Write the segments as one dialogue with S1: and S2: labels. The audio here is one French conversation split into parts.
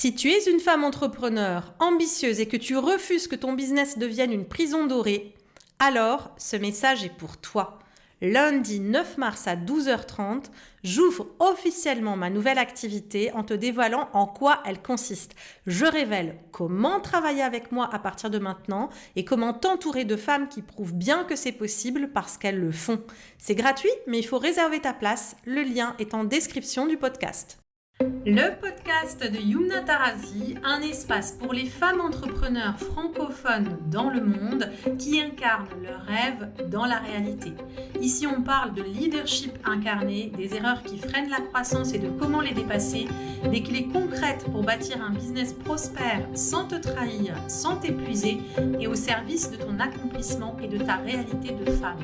S1: Si tu es une femme entrepreneur, ambitieuse et que tu refuses que ton business devienne une prison dorée, alors ce message est pour toi. Lundi 9 mars à 12h30, j'ouvre officiellement ma nouvelle activité en te dévoilant en quoi elle consiste. Je révèle comment travailler avec moi à partir de maintenant et comment t'entourer de femmes qui prouvent bien que c'est possible parce qu'elles le font. C'est gratuit, mais il faut réserver ta place. Le lien est en description du podcast. Le podcast de Yumna Tarazi, un espace pour les femmes entrepreneurs francophones dans le monde qui incarnent leurs rêves dans la réalité. Ici, on parle de leadership incarné, des erreurs qui freinent la croissance et de comment les dépasser, des clés concrètes pour bâtir un business prospère sans te trahir, sans t'épuiser et au service de ton accomplissement et de ta réalité de femme.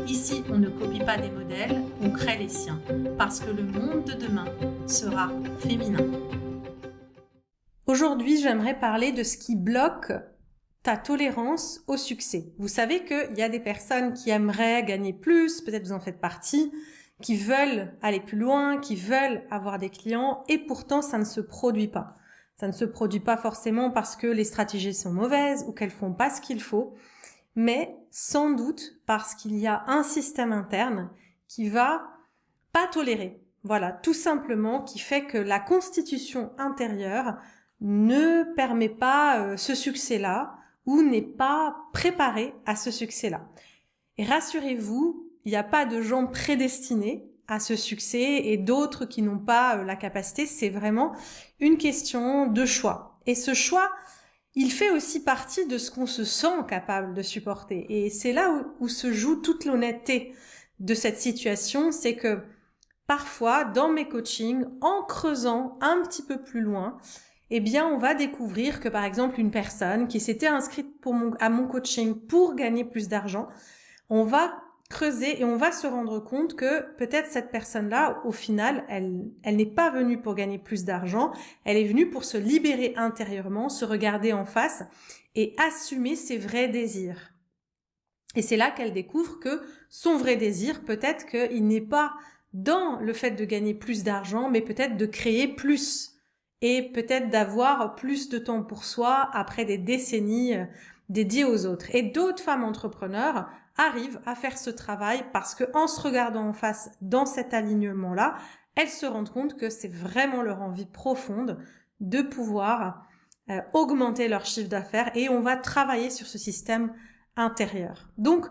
S1: Ici, on ne copie pas des modèles, on crée les siens, parce que le monde de demain sera féminin. Aujourd'hui, j'aimerais parler de ce qui bloque ta tolérance au succès. Vous savez qu'il y a des personnes qui aimeraient gagner plus, peut-être vous en faites partie, qui veulent aller plus loin, qui veulent avoir des clients, et pourtant ça ne se produit pas. Ça ne se produit pas forcément parce que les stratégies sont mauvaises ou qu'elles font pas ce qu'il faut, mais sans doute parce qu'il y a un système interne qui va pas tolérer. Voilà, tout simplement, qui fait que la constitution intérieure ne permet pas ce succès-là ou n'est pas préparée à ce succès-là. Et rassurez-vous, il n'y a pas de gens prédestinés à ce succès et d'autres qui n'ont pas la capacité. C'est vraiment une question de choix. Et ce choix, il fait aussi partie de ce qu'on se sent capable de supporter. Et c'est là où se joue toute l'honnêteté de cette situation, c'est que parfois, dans mes coachings, en creusant un petit peu plus loin, eh bien, on va découvrir que, par exemple, une personne qui s'était inscrite à mon coaching pour gagner plus d'argent, on va creuser et on va se rendre compte que peut-être cette personne-là, au final, elle n'est pas venue pour gagner plus d'argent, elle est venue pour se libérer intérieurement, se regarder en face et assumer ses vrais désirs. Et c'est là qu'elle découvre que son vrai désir, peut-être qu'il n'est pas dans le fait de gagner plus d'argent, mais peut-être de créer plus et peut-être d'avoir plus de temps pour soi après des décennies dédiées aux autres. Et d'autres femmes entrepreneurs arrivent à faire ce travail parce que en se regardant en face dans cet alignement-là, elles se rendent compte que c'est vraiment leur envie profonde de pouvoir augmenter leur chiffre d'affaires et on va travailler sur ce système intérieur. Donc,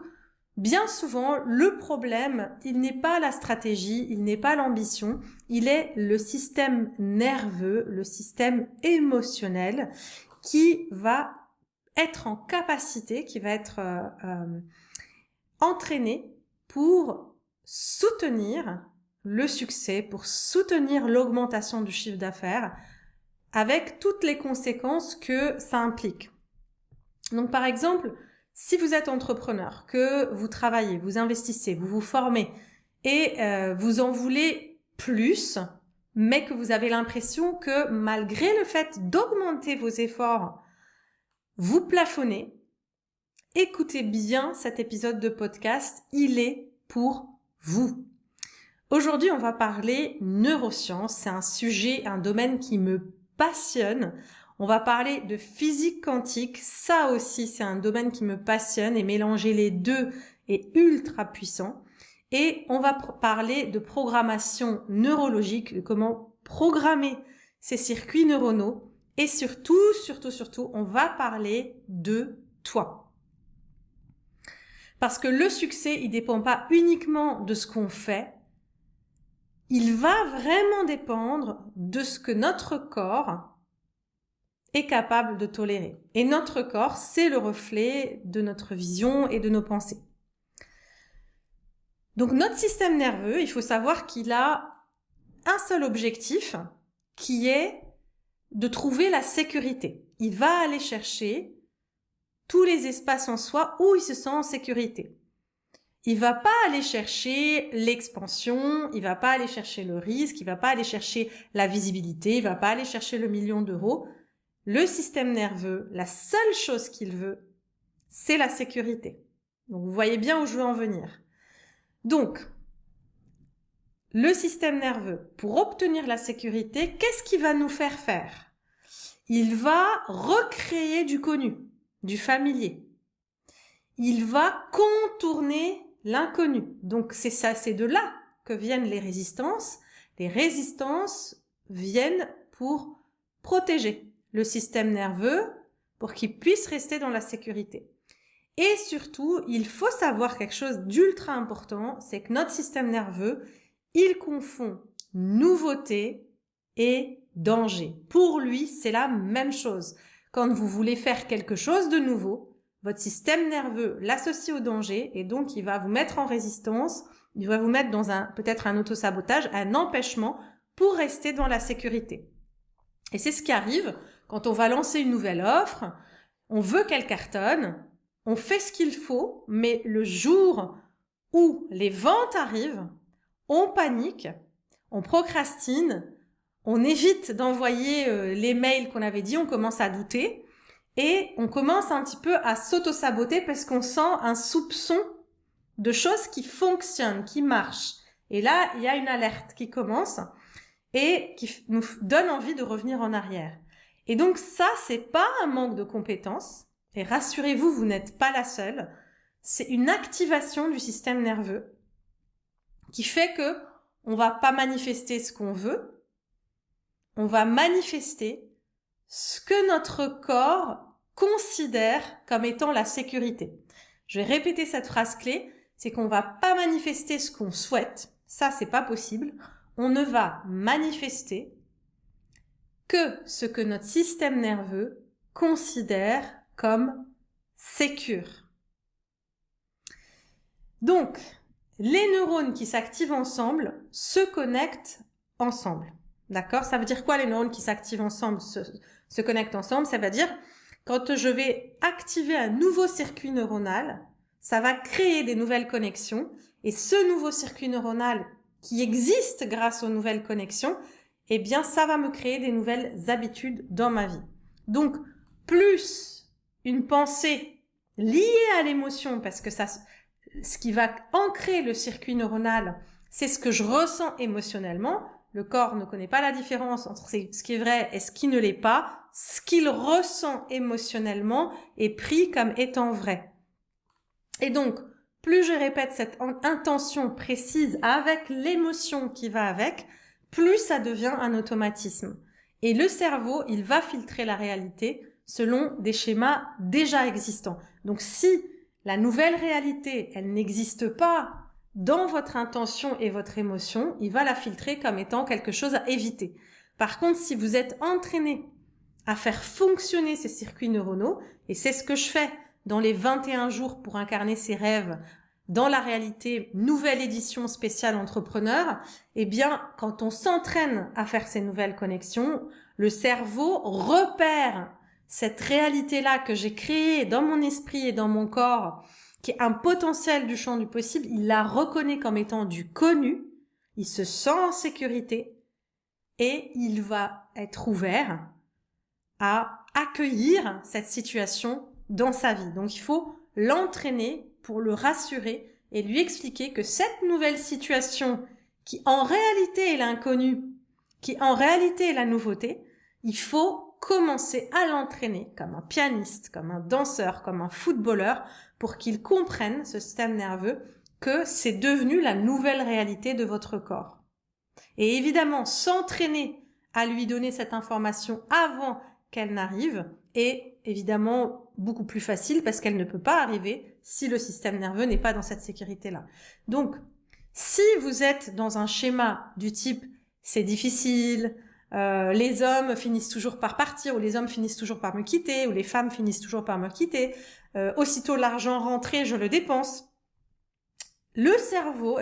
S1: bien souvent, le problème, il n'est pas la stratégie, il n'est pas l'ambition, il est le système nerveux, le système émotionnel qui va être en capacité, qui va être entraîné pour soutenir le succès, pour soutenir l'augmentation du chiffre d'affaires avec toutes les conséquences que ça implique. Donc, par exemple, si vous êtes entrepreneur, que vous travaillez, vous investissez, vous vous formez et vous en voulez plus, mais que vous avez l'impression que malgré le fait d'augmenter vos efforts, vous plafonnez, écoutez bien cet épisode de podcast, il est pour vous. Aujourd'hui, on va parler neurosciences, c'est un sujet, un domaine qui me passionne. On va parler de physique quantique, ça aussi c'est un domaine qui me passionne et mélanger les deux est ultra puissant. Et on va parler de programmation neurologique, de comment programmer ces circuits neuronaux et surtout, on va parler de toi. Parce que le succès, il dépend pas uniquement de ce qu'on fait, il va vraiment dépendre de ce que notre corps est capable de tolérer. Et notre corps, c'est le reflet de notre vision et de nos pensées. Donc notre système nerveux, il faut savoir qu'il a un seul objectif, qui est de trouver la sécurité. Il va aller chercher tous les espaces en soi où il se sent en sécurité. Il va pas aller chercher l'expansion, il va pas aller chercher le risque, il va pas aller chercher la visibilité, il va pas aller chercher le million d'euros. Le système nerveux, la seule chose qu'il veut, c'est la sécurité. Donc, vous voyez bien où je veux en venir. Donc, le système nerveux, pour obtenir la sécurité, qu'est-ce qu'il va nous faire faire ? il va recréer du connu, du familier. Il va contourner l'inconnu. Donc c'est ça, c'est de là que viennent les résistances. Les résistances viennent pour protéger le système nerveux pour qu'il puisse rester dans la sécurité. Et surtout, il faut savoir quelque chose d'ultra important, c'est que notre système nerveux, il confond nouveauté et danger. Pour lui, c'est la même chose. Quand vous voulez faire quelque chose de nouveau, votre système nerveux l'associe au danger et donc il va vous mettre en résistance, il va vous mettre dans peut-être un autosabotage, un empêchement pour rester dans la sécurité. Et c'est ce qui arrive quand on va lancer une nouvelle offre, on veut qu'elle cartonne, on fait ce qu'il faut, mais le jour où les ventes arrivent, on panique, on procrastine, on évite d'envoyer les mails qu'on avait dit, on commence à douter et on commence un petit peu à s'auto-saboter parce qu'on sent un soupçon de choses qui fonctionnent, qui marchent. Et là, il y a une alerte qui commence et qui nous donne envie de revenir en arrière. Et donc ça, c'est pas un manque de compétences. Et rassurez-vous, vous n'êtes pas la seule. C'est une activation du système nerveux qui fait que on va pas manifester ce qu'on veut. On va manifester ce que notre corps considère comme étant la sécurité. Je vais répéter cette phrase clé, c'est qu'on va pas manifester ce qu'on souhaite. Ça, c'est pas possible. On ne va manifester que ce que notre système nerveux considère comme sécure. Donc, les neurones qui s'activent ensemble se connectent ensemble. D'accord? Ça veut dire quoi les neurones qui s'activent ensemble se connectent ensemble? Ça veut dire quand je vais activer un nouveau circuit neuronal, ça va créer des nouvelles connexions et ce nouveau circuit neuronal qui existe grâce aux nouvelles connexions, eh bien ça va me créer des nouvelles habitudes dans ma vie. Donc plus une pensée liée à l'émotion, parce que ça, ce qui va ancrer le circuit neuronal, c'est ce que je ressens émotionnellement. Le corps ne connaît pas la différence entre ce qui est vrai et ce qui ne l'est pas. Ce qu'il ressent émotionnellement est pris comme étant vrai. Et donc, plus je répète cette intention précise avec l'émotion qui va avec, plus ça devient un automatisme. Et le cerveau, il va filtrer la réalité selon des schémas déjà existants. Donc si la nouvelle réalité, elle n'existe pas dans votre intention et votre émotion, il va la filtrer comme étant quelque chose à éviter. Par contre, si vous êtes entraîné à faire fonctionner ces circuits neuronaux, et c'est ce que je fais dans les 21 jours pour incarner ses rêves, dans la réalité, nouvelle édition spéciale entrepreneur, eh bien, quand on s'entraîne à faire ces nouvelles connexions, le cerveau repère cette réalité-là que j'ai créée dans mon esprit et dans mon corps, qui est un potentiel du champ du possible, il la reconnaît comme étant du connu, il se sent en sécurité et il va être ouvert à accueillir cette situation dans sa vie. Donc il faut l'entraîner pour le rassurer et lui expliquer que cette nouvelle situation qui en réalité est l'inconnu, qui en réalité est la nouveauté, il faut commencer à l'entraîner comme un pianiste, comme un danseur, comme un footballeur pour qu'il comprenne, ce système nerveux, que c'est devenu la nouvelle réalité de votre corps. Et évidemment, s'entraîner à lui donner cette information avant qu'elle n'arrive est évidemment beaucoup plus facile parce qu'elle ne peut pas arriver si le système nerveux n'est pas dans cette sécurité-là. Donc, si vous êtes dans un schéma du type « c'est difficile », les hommes finissent toujours par partir, ou les hommes finissent toujours par me quitter, ou les femmes finissent toujours par me quitter, aussitôt l'argent rentré, je le dépense. Le cerveau,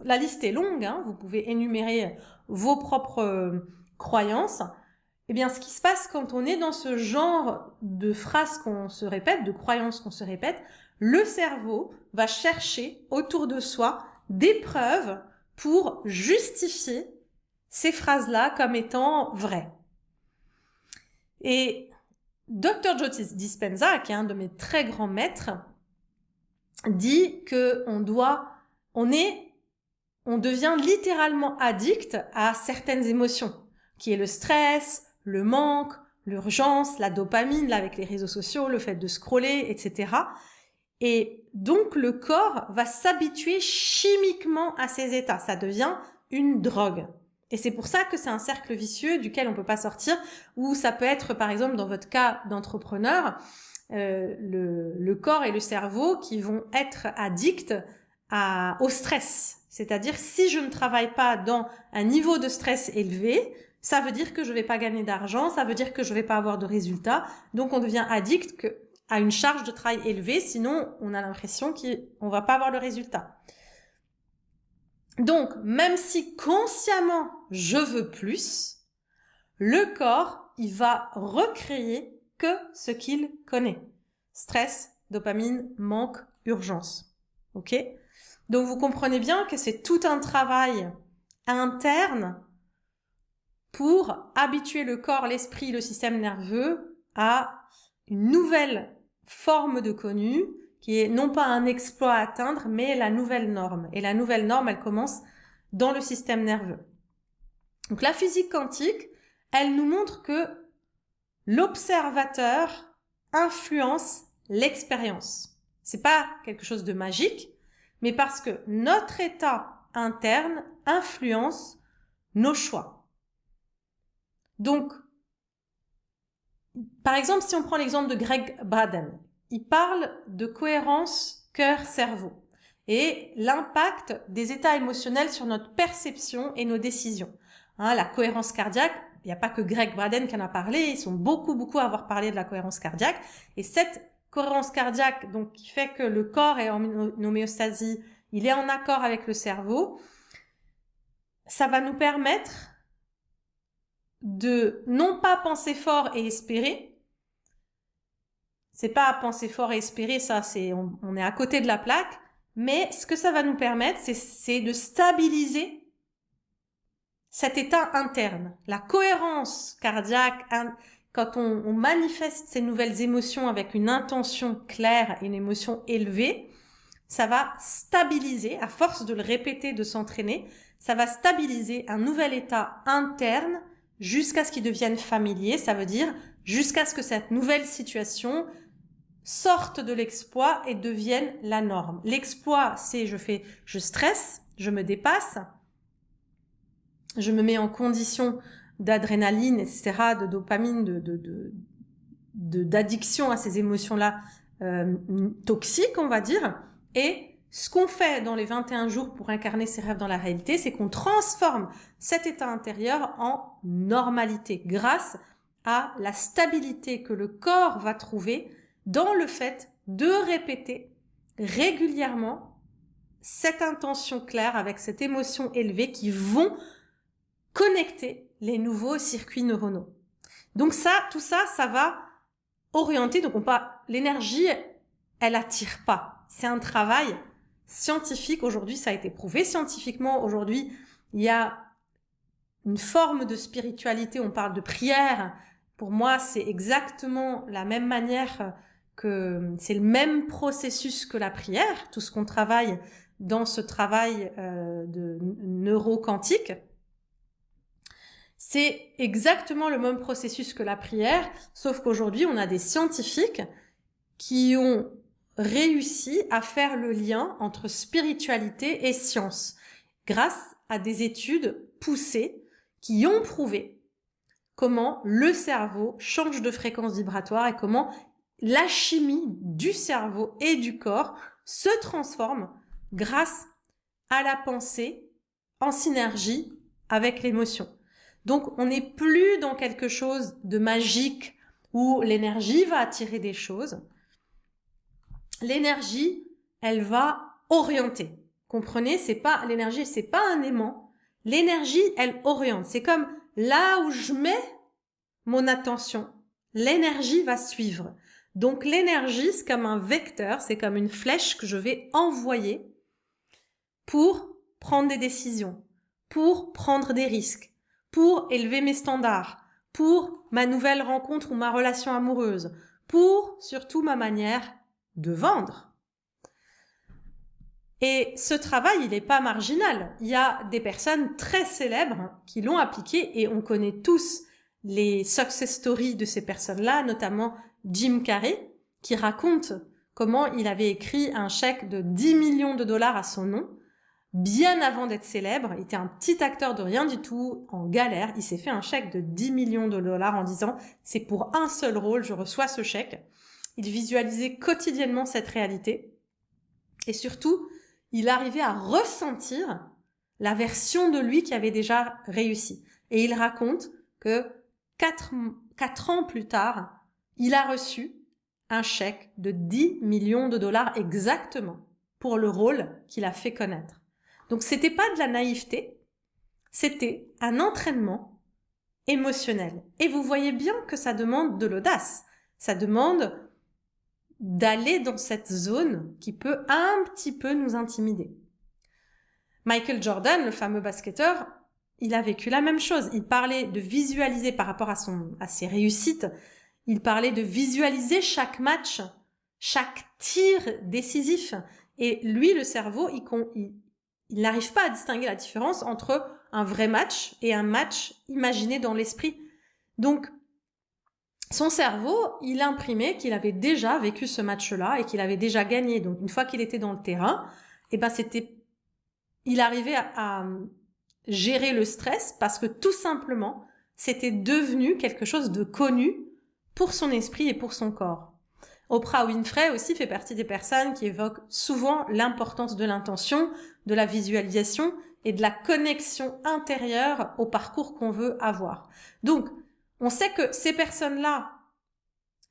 S1: la liste est longue, hein, vous pouvez énumérer vos propres croyances. Eh bien, ce qui se passe quand on est dans ce genre de phrases qu'on se répète, de croyances qu'on se répète, le cerveau va chercher autour de soi des preuves pour justifier ces phrases-là comme étant vraies. Et Dr. Joe Dispenza, qui est un de mes très grands maîtres, dit que on devient littéralement addict à certaines émotions, qui est le stress, le manque, l'urgence, la dopamine, là, avec les réseaux sociaux, le fait de scroller, etc. Et donc, le corps va s'habituer chimiquement à ces états. Ça devient une drogue. Et c'est pour ça que c'est un cercle vicieux duquel on peut pas sortir, ou ça peut être, par exemple, dans votre cas d'entrepreneur, le corps et le cerveau qui vont être addicts au stress. C'est-à-dire, si je ne travaille pas dans un niveau de stress élevé, ça veut dire que je vais pas gagner d'argent, ça veut dire que je vais pas avoir de résultats. Donc, on devient addict à une charge de travail élevée, sinon on a l'impression qu'on va pas avoir le résultat. Donc, même si consciemment je veux plus, le corps, il va recréer que ce qu'il connaît. Stress, dopamine, manque, urgence. Ok ? Donc, vous comprenez bien que c'est tout un travail interne pour habituer le corps, l'esprit, le système nerveux à une nouvelle forme de connu qui est non pas un exploit à atteindre, mais la nouvelle norme. Et la nouvelle norme, elle commence dans le système nerveux. Donc la physique quantique, elle nous montre que l'observateur influence l'expérience. C'est pas quelque chose de magique, mais parce que notre état interne influence nos choix. Donc, par exemple, si on prend l'exemple de Greg Braden, il parle de cohérence cœur-cerveau et l'impact des états émotionnels sur notre perception et nos décisions. La cohérence cardiaque, il n'y a pas que Greg Braden qui en a parlé, ils sont beaucoup à avoir parlé de la cohérence cardiaque. Et cette cohérence cardiaque, donc, qui fait que le corps est en homéostasie, il est en accord avec le cerveau, ça va nous permettre de non pas penser fort et espérer. C'est pas penser fort et espérer, ça on est à côté de la plaque, mais ce que ça va nous permettre, c'est de stabiliser cet état interne. La cohérence cardiaque, quand on manifeste ces nouvelles émotions avec une intention claire et une émotion élevée, ça va stabiliser, à force de le répéter, de s'entraîner, ça va stabiliser un nouvel état interne jusqu'à ce qu'il devienne familier, ça veut dire jusqu'à ce que cette nouvelle situation sorte de l'exploit et devienne la norme. L'exploit, c'est je stresse, je me dépasse, je me mets en condition d'adrénaline, etc., de dopamine, d'addiction à ces émotions-là toxiques, on va dire. Et ce qu'on fait dans les 21 jours pour incarner ses rêves dans la réalité, c'est qu'on transforme cet état intérieur en normalité grâce à la stabilité que le corps va trouver dans le fait de répéter régulièrement cette intention claire avec cette émotion élevée qui vont connecter les nouveaux circuits neuronaux. Donc tout ça va orienter. Donc l'énergie, elle attire pas. C'est un travail scientifique. Aujourd'hui, ça a été prouvé scientifiquement. Aujourd'hui, il y a une forme de spiritualité. On parle de prière. Pour moi, c'est exactement la même manière c'est le même processus que la prière. Tout ce qu'on travaille dans ce travail de neuroquantique, c'est exactement le même processus que la prière, sauf qu'aujourd'hui, on a des scientifiques qui ont réussi à faire le lien entre spiritualité et science, grâce à des études poussées qui ont prouvé comment le cerveau change de fréquence vibratoire et comment la chimie du cerveau et du corps se transforme grâce à la pensée en synergie avec l'émotion. Donc, on n'est plus dans quelque chose de magique où l'énergie va attirer des choses. L'énergie, elle va orienter. Comprenez, l'énergie, c'est pas un aimant. L'énergie, elle oriente. C'est comme là où je mets mon attention, l'énergie va suivre. Donc, l'énergie, c'est comme un vecteur, c'est comme une flèche que je vais envoyer pour prendre des décisions, pour prendre des risques, pour élever mes standards, pour ma nouvelle rencontre ou ma relation amoureuse, pour surtout ma manière de vendre. Et ce travail, il n'est pas marginal. Il y a des personnes très célèbres qui l'ont appliqué et on connaît tous les success stories de ces personnes-là, notamment Jim Carrey, qui raconte comment il avait écrit un chèque de 10 millions de dollars à son nom, bien avant d'être célèbre. Il était un petit acteur de rien du tout, en galère. Il s'est fait un chèque de 10 millions de dollars en disant « c'est pour un seul rôle, je reçois ce chèque ». Il visualisait quotidiennement cette réalité. Et surtout, il arrivait à ressentir la version de lui qui avait déjà réussi. Et il raconte que 4 ans plus tard, il a reçu un chèque de 10 millions de dollars exactement pour le rôle qu'il a fait connaître. Donc, c'était pas de la naïveté, c'était un entraînement émotionnel. Et vous voyez bien que ça demande de l'audace. Ça demande d'aller dans cette zone qui peut un petit peu nous intimider. Michael Jordan, le fameux basketteur, il a vécu la même chose. Il parlait de visualiser par rapport à ses réussites. Il parlait de visualiser chaque match, chaque tir décisif. Et lui, le cerveau, il n'arrive pas à distinguer la différence entre un vrai match et un match imaginé dans l'esprit. Donc, son cerveau, il imprimait qu'il avait déjà vécu ce match-là et qu'il avait déjà gagné. Donc, une fois qu'il était dans le terrain, il arrivait à gérer le stress parce que tout simplement, c'était devenu quelque chose de connu pour son esprit et pour son corps. Oprah Winfrey aussi fait partie des personnes qui évoquent souvent l'importance de l'intention, de la visualisation et de la connexion intérieure au parcours qu'on veut avoir. Donc, on sait que ces personnes-là,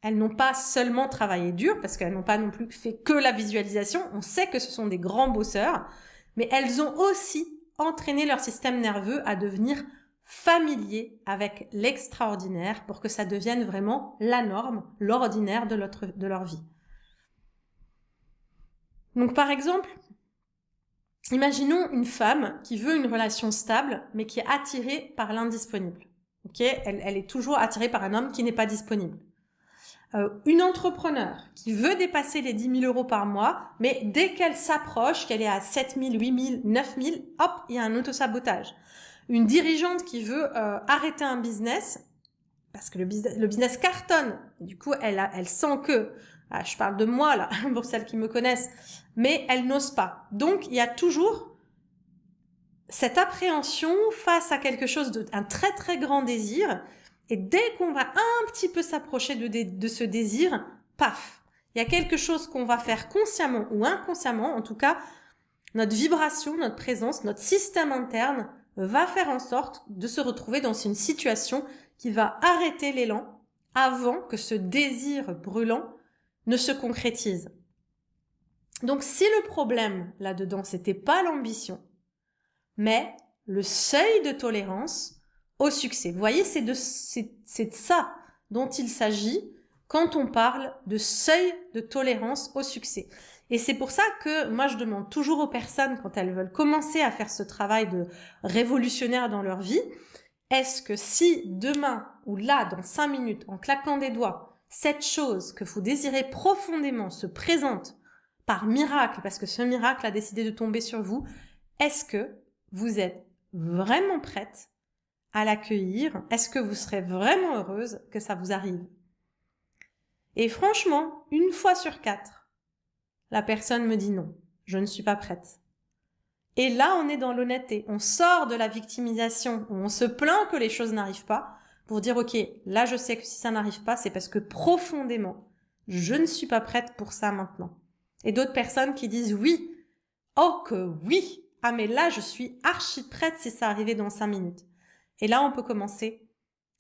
S1: elles n'ont pas seulement travaillé dur, parce qu'elles n'ont pas non plus fait que la visualisation. On sait que ce sont des grands bosseurs, mais elles ont aussi entraîné leur système nerveux à devenir familier avec l'extraordinaire pour que ça devienne vraiment la norme, l'ordinaire de leur vie. Donc, par exemple, imaginons une femme qui veut une relation stable, mais qui est attirée par l'indisponible. Okay, elle est toujours attirée par un homme qui n'est pas disponible. Une entrepreneur qui veut dépasser les 10 000 euros par mois, mais dès qu'elle s'approche, qu'elle est à 7 000, 8 000, 9 000, hop, il y a un autosabotage. Une dirigeante qui veut arrêter un business, parce que le business cartonne, du coup, elle sent que, je parle de moi là, pour celles qui me connaissent, mais elle n'ose pas. Donc, il y a toujours cette appréhension face à quelque chose un très très grand désir, et dès qu'on va un petit peu s'approcher de ce désir, paf, il y a quelque chose qu'on va faire consciemment ou inconsciemment, en tout cas, notre vibration, notre présence, notre système interne va faire en sorte de se retrouver dans une situation qui va arrêter l'élan avant que ce désir brûlant ne se concrétise. Donc si le problème là-dedans, c'était pas l'ambition, mais le seuil de tolérance au succès. Vous voyez, c'est de ça dont il s'agit quand on parle de seuil de tolérance au succès. Et c'est pour ça que moi, je demande toujours aux personnes, quand elles veulent commencer à faire ce travail de révolutionnaire dans leur vie, est-ce que si demain ou là, dans 5 minutes, en claquant des doigts, cette chose que vous désirez profondément se présente par miracle, parce que ce miracle a décidé de tomber sur vous, est-ce que vous êtes vraiment prête à l'accueillir? Est-ce que vous serez vraiment heureuse que ça vous arrive? Et franchement, 1 fois sur 4, la personne me dit non, je ne suis pas prête. Et là, on est dans l'honnêteté. On sort de la victimisation où on se plaint que les choses n'arrivent pas pour dire ok, là je sais que si ça n'arrive pas, c'est parce que profondément, je ne suis pas prête pour ça maintenant. Et d'autres personnes qui disent oui, oh que oui, ah mais là je suis archi prête si ça arrivait dans 5 minutes. Et là, on peut commencer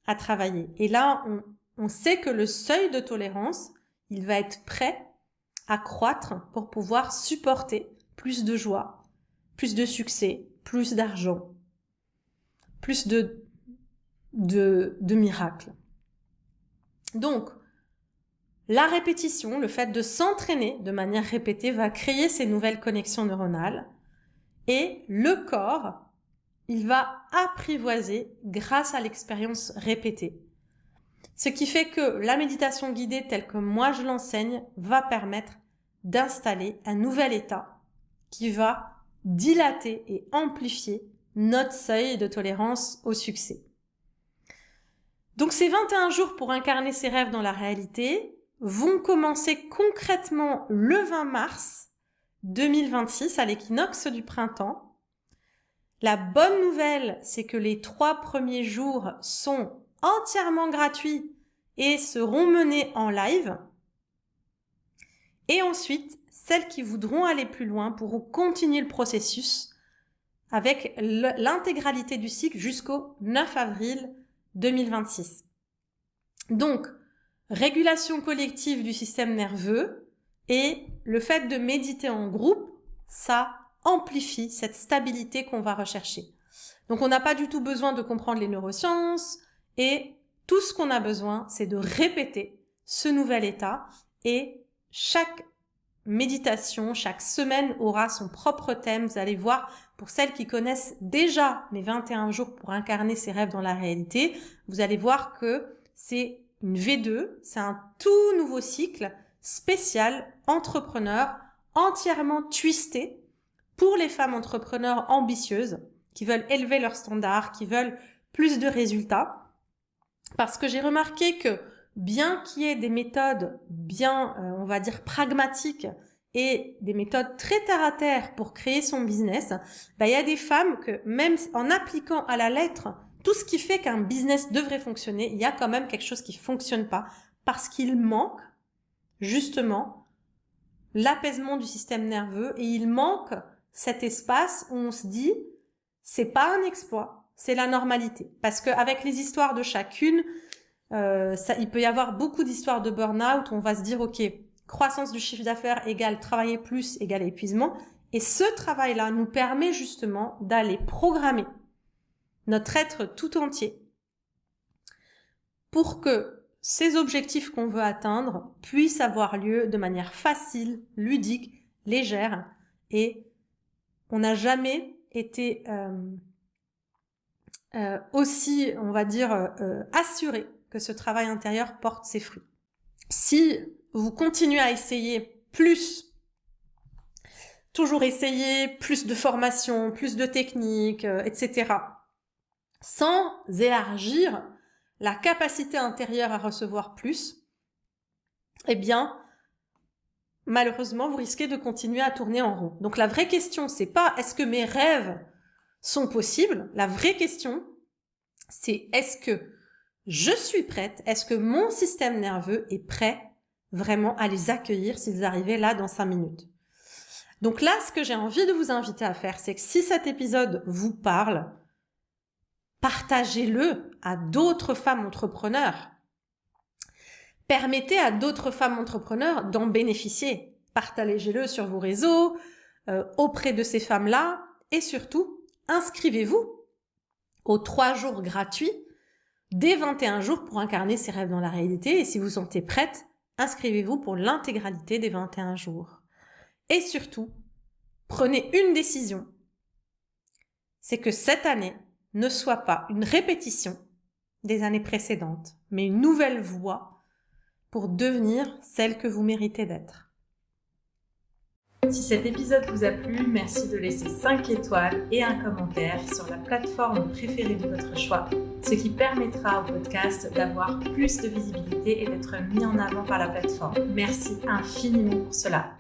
S1: à travailler. Et là, on sait que le seuil de tolérance, il va être prêt à croître pour pouvoir supporter plus de joie, plus de succès, plus d'argent, plus de miracles. Donc, la répétition, le fait de s'entraîner de manière répétée va créer ces nouvelles connexions neuronales et le corps, il va apprivoiser grâce à l'expérience répétée. Ce qui fait que la méditation guidée telle que moi je l'enseigne va permettre d'installer un nouvel état qui va dilater et amplifier notre seuil de tolérance au succès. Donc ces 21 jours pour incarner ses rêves dans la réalité vont commencer concrètement le 20 mars 2026 à l'équinoxe du printemps. La bonne nouvelle, c'est que les 3 premiers jours sont entièrement gratuits et seront menés en live. Et ensuite, celles qui voudront aller plus loin pourront continuer le processus avec l'intégralité du cycle jusqu'au 9 avril 2026. Donc, régulation collective du système nerveux et le fait de méditer en groupe, ça amplifie cette stabilité qu'on va rechercher. Donc, on n'a pas du tout besoin de comprendre les neurosciences et tout ce qu'on a besoin, c'est de répéter ce nouvel état et chaque méditation, chaque semaine aura son propre thème. Vous allez voir, pour celles qui connaissent déjà mes 21 jours pour incarner ses rêves dans la réalité, vous allez voir que c'est une V2, c'est un tout nouveau cycle spécial entrepreneur, entièrement twisté pour les femmes entrepreneurs ambitieuses qui veulent élever leurs standards, qui veulent plus de résultats. Parce que j'ai remarqué que bien qu'il y ait des méthodes bien, on va dire, pragmatiques et des méthodes très terre-à-terre pour créer son business, il y a des femmes que même en appliquant à la lettre tout ce qui fait qu'un business devrait fonctionner, il y a quand même quelque chose qui fonctionne pas parce qu'il manque justement l'apaisement du système nerveux et il manque cet espace où on se dit c'est pas un exploit, c'est la normalité. Parce qu'avec les histoires de chacune, il peut y avoir beaucoup d'histoires de burn-out où on va se dire ok, croissance du chiffre d'affaires égale travailler plus égale épuisement. Et ce travail-là nous permet justement d'aller programmer notre être tout entier pour que ces objectifs qu'on veut atteindre puissent avoir lieu de manière facile, ludique, légère. Et on n'a jamais été aussi, on va dire, assuré que ce travail intérieur porte ses fruits. Si vous continuez à essayer plus, toujours essayer plus de formation, plus de techniques, etc., sans élargir la capacité intérieure à recevoir plus, eh bien, malheureusement, vous risquez de continuer à tourner en rond. Donc la vraie question, c'est pas est-ce que mes rêves sont possibles? La vraie question, c'est est-ce que je suis prête? Est-ce que mon système nerveux est prêt vraiment à les accueillir s'ils arrivaient là dans 5 minutes? Donc là, ce que j'ai envie de vous inviter à faire, c'est que si cet épisode vous parle, partagez-le à d'autres femmes entrepreneurs. Permettez à d'autres femmes entrepreneurs d'en bénéficier. Partagez-le sur vos réseaux, auprès de ces femmes-là. Et surtout, inscrivez-vous aux 3 jours gratuits des 21 jours pour incarner ses rêves dans la réalité. Et si vous vous sentez prête, inscrivez-vous pour l'intégralité des 21 jours. Et surtout, prenez une décision. C'est que cette année ne soit pas une répétition des années précédentes, mais une nouvelle voie pour devenir celle que vous méritez d'être. Si cet épisode vous a plu, merci de laisser 5 étoiles et un commentaire sur la plateforme préférée de votre choix, ce qui permettra au podcast d'avoir plus de visibilité et d'être mis en avant par la plateforme. Merci infiniment pour cela.